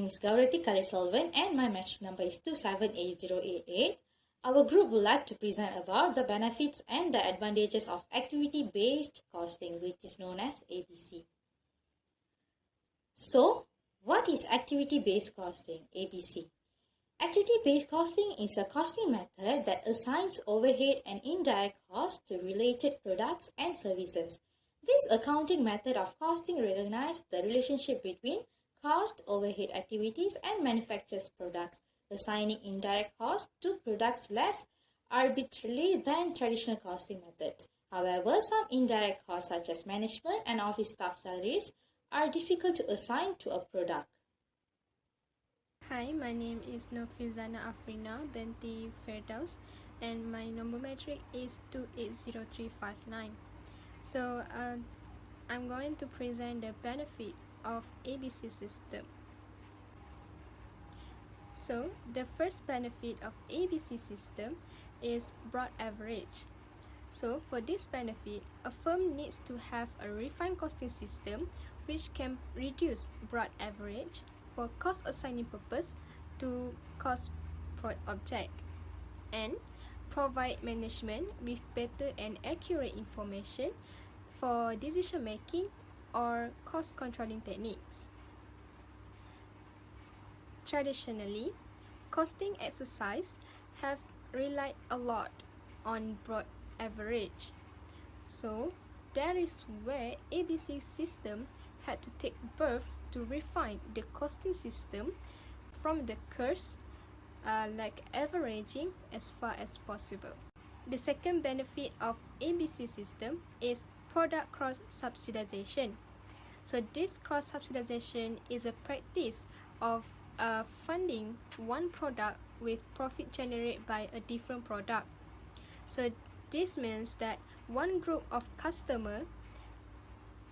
is Gourathy Kalaiselvan and my match number is 278088. Our group would like to present about the benefits and the advantages of activity-based costing, which is known as ABC. So, what is activity-based costing, ABC? Activity-based costing is a costing method that assigns overhead and indirect costs to related products and services. This accounting method of costing recognizes the relationship between cost, overhead activities, and manufactures products, assigning indirect costs to products less arbitrarily than traditional costing methods. However, some indirect costs such as management and office staff salaries are difficult to assign to a product. Hi, my name is Firzana, Afrina, Binti, Ferdaus, and my number metric is 280359. So, I'm going to present the benefit of ABC system. So, the first benefit of ABC system is broad average. So, for this benefit, a firm needs to have a refined costing system which can reduce broad average for cost assigning purpose to cost object and provide management with better and accurate information for decision making or cost controlling techniques. Traditionally, costing exercises have relied a lot on broad average. So, that is where ABC system had to take birth to refine the costing system from the curves like averaging as far as possible. The second benefit of ABC system is product cross-subsidization. So this cross-subsidization is a practice of funding one product with profit generated by a different product. So this means that one group of customers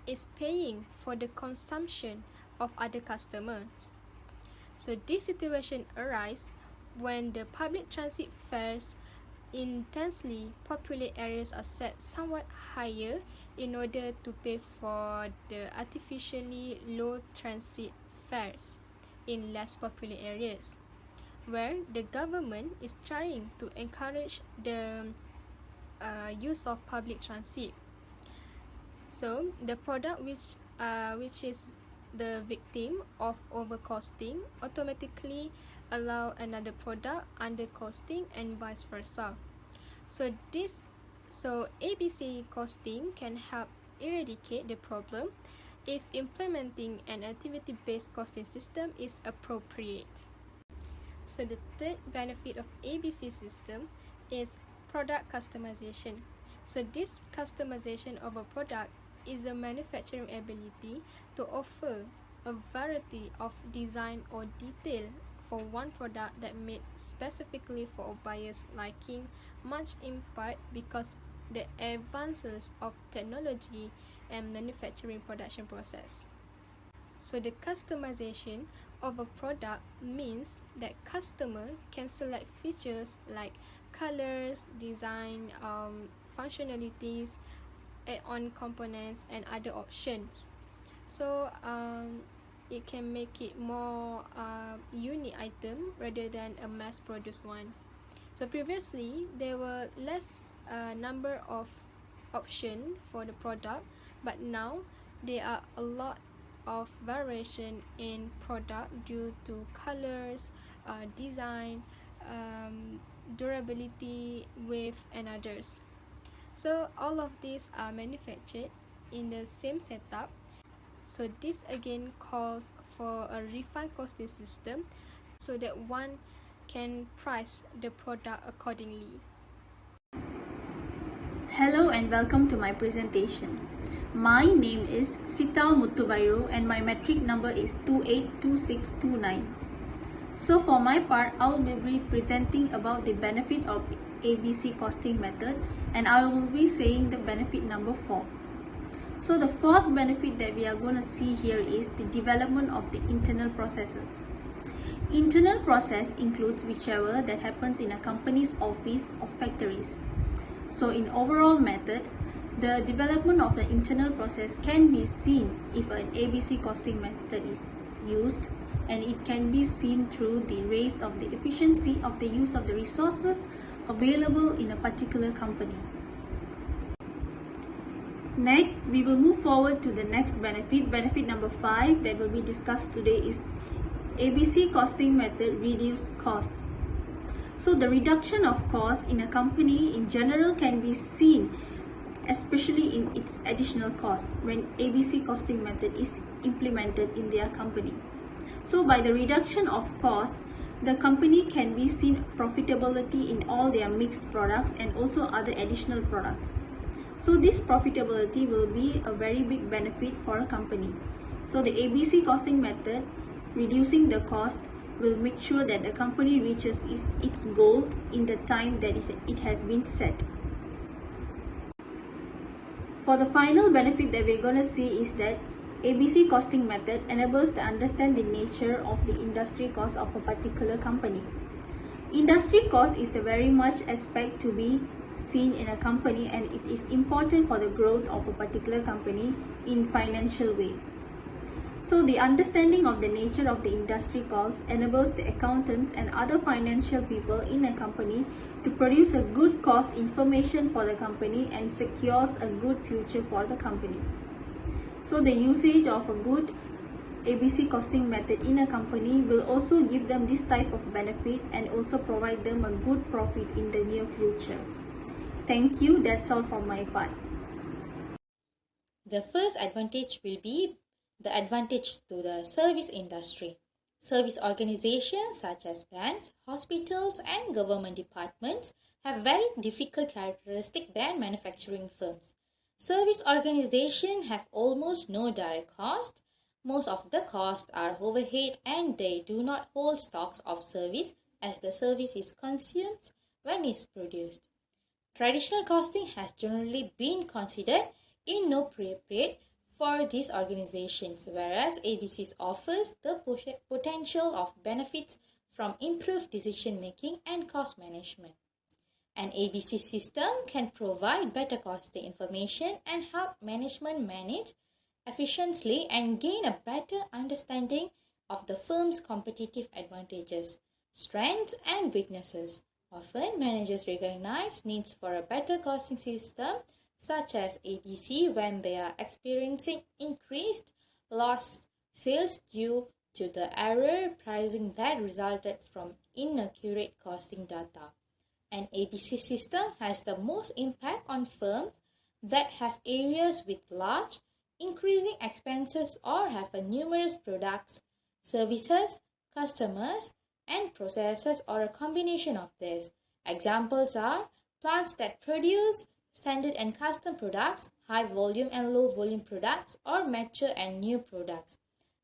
is paying for the consumption of other customers. So this situation arises when the public transit fares in densely populated areas are set somewhat higher in order to pay for the artificially low transit fares in less populated areas, where the government is trying to encourage the use of public transit. So the product which is the victim of overcosting automatically allow another product undercosting and vice versa. So ABC costing can help eradicate the problem if implementing an activity-based costing system is appropriate. So the third benefit of ABC system is product customization. So this customization of a product is a manufacturing ability to offer a variety of design or detail for one product that made specifically for a buyer's liking, much in part because the advances of technology and manufacturing production process. So the customization of a product means that customer can select features like colors, design, functionalities, add-on components, and other options. So it can make it more unique item rather than a mass-produced one. So previously there were less number of options for the product, but now there are a lot of variation in product due to colors, design, durability, width, and others. So all of these are manufactured in the same setup. So this again calls for a refined costing system so that one can price the product accordingly. Hello and welcome to my presentation. My name is Sittal Muthuvairu and my metric number is 282629. So for my part, I will be presenting about the benefit of ABC costing method, and I will be saying the benefit number 4. So the fourth benefit that we are going to see here is the development of the internal processes. Internal process includes whichever that happens in a company's office or factories. So in overall method, the development of the internal process can be seen if an ABC costing method is used and it can be seen through the raise of the efficiency of the use of the resources available in a particular company. Next, we will move forward to the next benefit. Benefit number 5 that will be discussed today is ABC costing method reduce costs. So the reduction of cost in a company in general can be seen especially in its additional cost when ABC costing method is implemented in their company. So by the reduction of cost, the company can be seen profitability in all their mixed products and also other additional products. So this profitability will be a very big benefit for a company. So the ABC costing method, reducing the cost, will make sure that the company reaches its goal in the time that it has been set. For the final benefit that we're going to see is that ABC costing method enables to understand the nature of the industry cost of a particular company. Industry cost is a very much aspect to be seen in a company, and it is important for the growth of a particular company in financial way. So the understanding of the nature of the industry costs enables the accountants and other financial people in a company to produce a good cost information for the company and secures a good future for the company. So the usage of a good ABC costing method in a company will also give them this type of benefit and also provide them a good profit in the near future. Thank you. That's all from my part. The first advantage will be the advantage to the service industry. Service organizations such as banks, hospitals, and government departments have very difficult characteristics than manufacturing firms. Service organizations have almost no direct cost. Most of the costs are overhead, and they do not hold stocks of service as the service is consumed when it's produced. Traditional costing has generally been considered inappropriate for these organizations, whereas ABCs offers the potential of benefits from improved decision making and cost management. An ABC system can provide better costing information and help management manage efficiently and gain a better understanding of the firm's competitive advantages, strengths, and weaknesses. Often, managers recognize needs for a better costing system such as ABC when they are experiencing increased lost sales due to the error pricing that resulted from inaccurate costing data. An ABC system has the most impact on firms that have areas with large, increasing expenses or have a numerous products, services, customers, and processes, or a combination of this. Examples are plants that produce standard and custom products, high volume and low volume products, or mature and new products.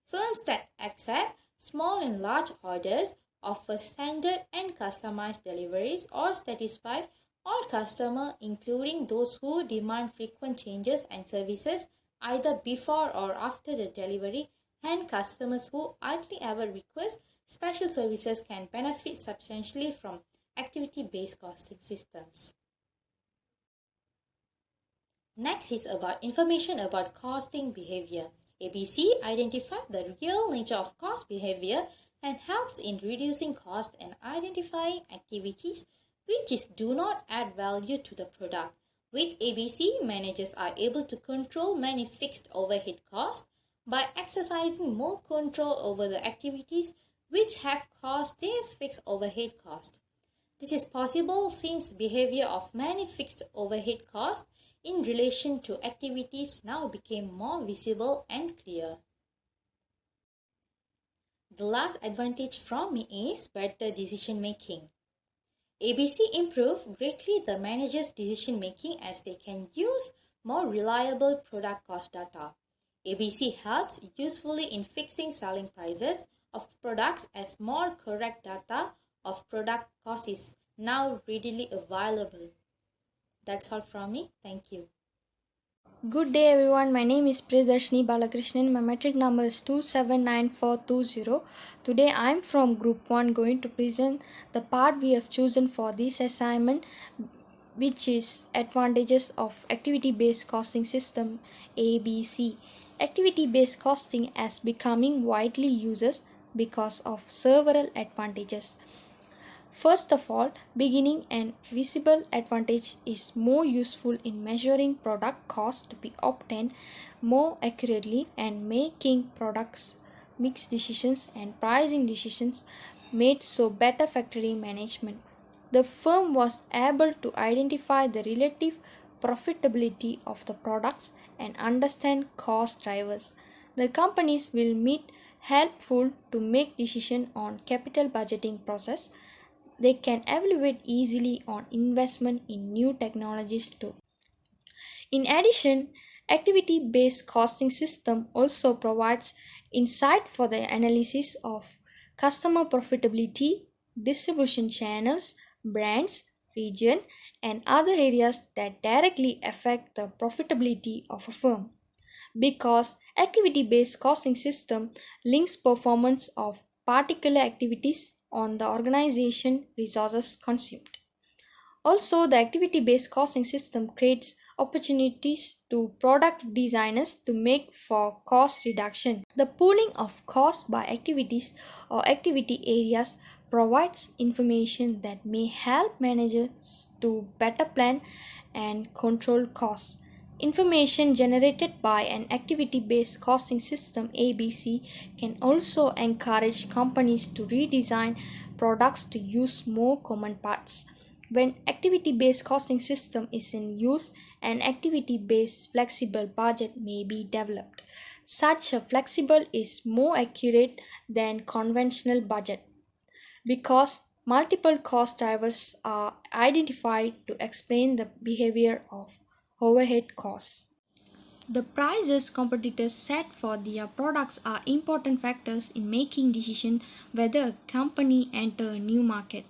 Firms that accept small and large orders, offer standard and customized deliveries, or satisfy all customers, including those who demand frequent changes and services either before or after the delivery, and customers who hardly ever request special services can benefit substantially from activity-based costing systems. Next is about information about costing behavior. ABC identifies the real nature of cost behavior and helps in reducing cost and identifying activities which do not add value to the product. With ABC, managers are able to control many fixed overhead costs by exercising more control over the activities which have caused these fixed overhead costs. This is possible since behavior of many fixed overhead costs in relation to activities now became more visible and clear. The last advantage from me is better decision making. ABC improved greatly the manager's decision making as they can use more reliable product cost data. ABC helps usefully in fixing selling prices of products as more correct data of product cost is now readily available. That's all from me. Thank you. Good day everyone, my name is Priyatharisini Balakrishnan. My metric number is 279420. Today I am from group 1 going to present the part we have chosen for this assignment, which is advantages of activity based costing system ABC. Activity based costing as becoming widely used because of several advantages. First of all, beginning and visible advantage is more useful in measuring product cost to be obtained more accurately and making products mix decisions and pricing decisions made so better factory management. The firm was able to identify the relative profitability of the products and understand cost drivers. The companies will meet helpful to make decision on capital budgeting process. They can evaluate easily on investment in new technologies too. In addition, activity-based costing system also provides insight for the analysis of customer profitability, distribution channels, brands, region, and other areas that directly affect the profitability of a firm. Because activity-based costing system links performance of particular activities on the organization resources consumed. Also, the activity-based costing system creates opportunities to product designers to make for cost reduction. The pooling of costs by activities or activity areas provides information that may help managers to better plan and control costs. Information generated by an activity-based costing system ABC can also encourage companies to redesign products to use more common parts. When activity-based costing system is in use, an activity-based flexible budget may be developed. Such a flexible is more accurate than conventional budget because multiple cost drivers are identified to explain the behavior of overhead costs. The prices competitors set for their products are important factors in making decision whether a company enter a new market.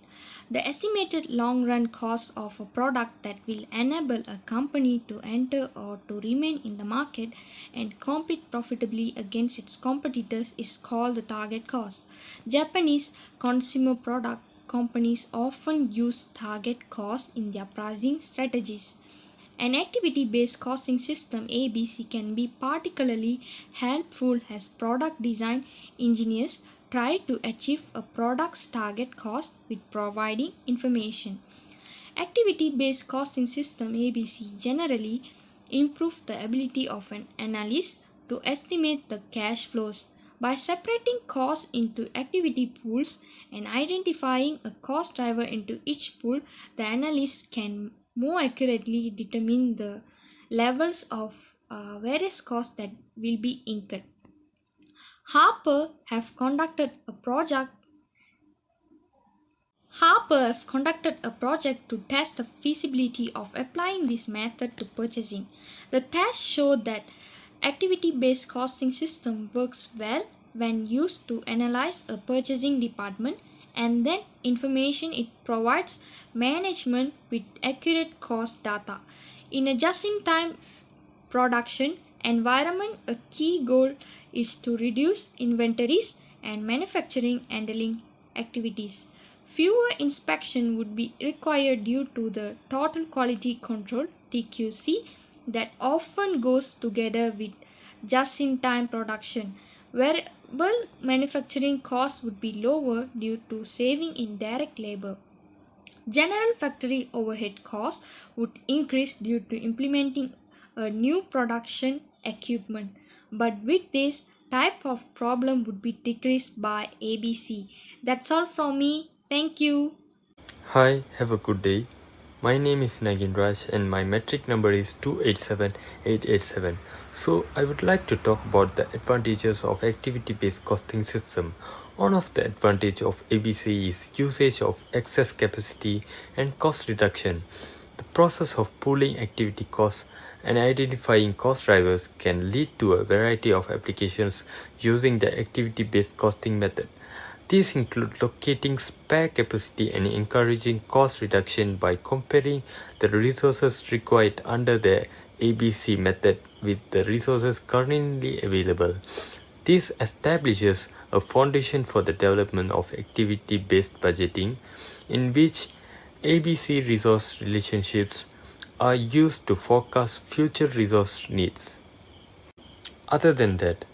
The estimated long-run cost of a product that will enable a company to enter or to remain in the market and compete profitably against its competitors is called the target cost. Japanese consumer product companies often use target cost in their pricing strategies. An activity-based costing system ABC can be particularly helpful as product design engineers try to achieve a product's target cost with providing information. Activity-based costing system ABC generally improve the ability of an analyst to estimate the cash flows. By separating costs into activity pools and identifying a cost driver into each pool, the analyst can more accurately determine the levels of various costs that will be incurred. Harper have conducted a project to test the feasibility of applying this method to purchasing. The test showed that activity-based costing system works well when used to analyze a purchasing department and then information it provides management with accurate cost data. In a just-in-time production environment, a key goal is to reduce inventories and manufacturing handling activities. Fewer inspections would be required due to the total quality control (TQC) that often goes together with just-in-time production. Variable manufacturing costs would be lower due to saving in direct labor. General factory overhead costs would increase due to implementing a new production equipment, but with this type of problem would be decreased by ABC. That's all from me. Thank you. Hi, have a good day. My name is Nagenraj and my metric number is 287887. So I would like to talk about the advantages of activity-based costing system. One of the advantage of ABC is usage of excess capacity and cost reduction. The process of pooling activity costs and identifying cost drivers can lead to a variety of applications using the activity-based costing method. These include locating spare capacity and encouraging cost reduction by comparing the resources required under the ABC method with the resources currently available. This establishes a foundation for the development of activity-based budgeting, in which ABC resource relationships are used to forecast future resource needs. Other than that,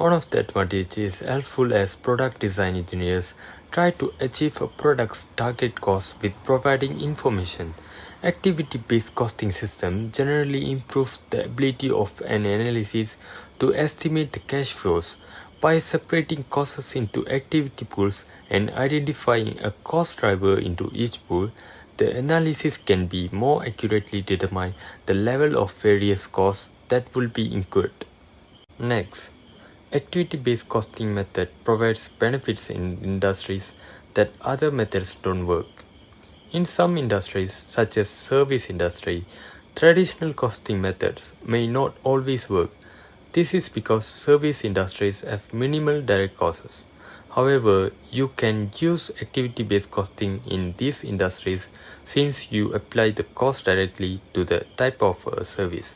One of the advantages is helpful as product design engineers try to achieve a product's target cost with providing information. Activity-based costing system generally improves the ability of an analysis to estimate the cash flows. By separating costs into activity pools and identifying a cost driver into each pool, the analysis can be more accurately determine the level of various costs that will be incurred. Next, activity-based costing method provides benefits in industries that other methods don't work. In some industries, such as service industry, traditional costing methods may not always work. This is because service industries have minimal direct costs. However, you can use activity-based costing in these industries since you apply the cost directly to the type of service.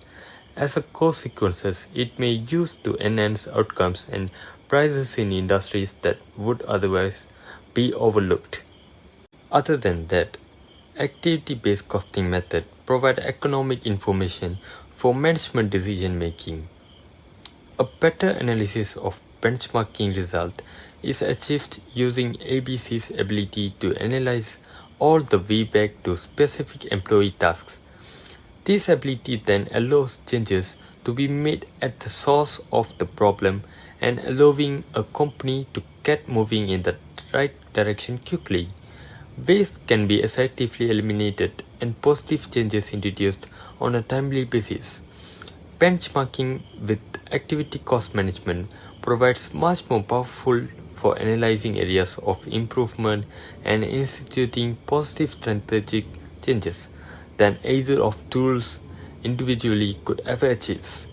As a consequence, it may be used to enhance outcomes and prices in industries that would otherwise be overlooked. Other than that, activity-based costing method provide economic information for management decision making. A better analysis of benchmarking result is achieved using ABC's ability to analyze all the way back to specific employee tasks. This ability then allows changes to be made at the source of the problem and allowing a company to get moving in the right direction quickly. Waste can be effectively eliminated and positive changes introduced on a timely basis. Benchmarking with activity cost management provides much more powerful for analyzing areas of improvement and instituting positive strategic changes than either of tools individually could ever achieve.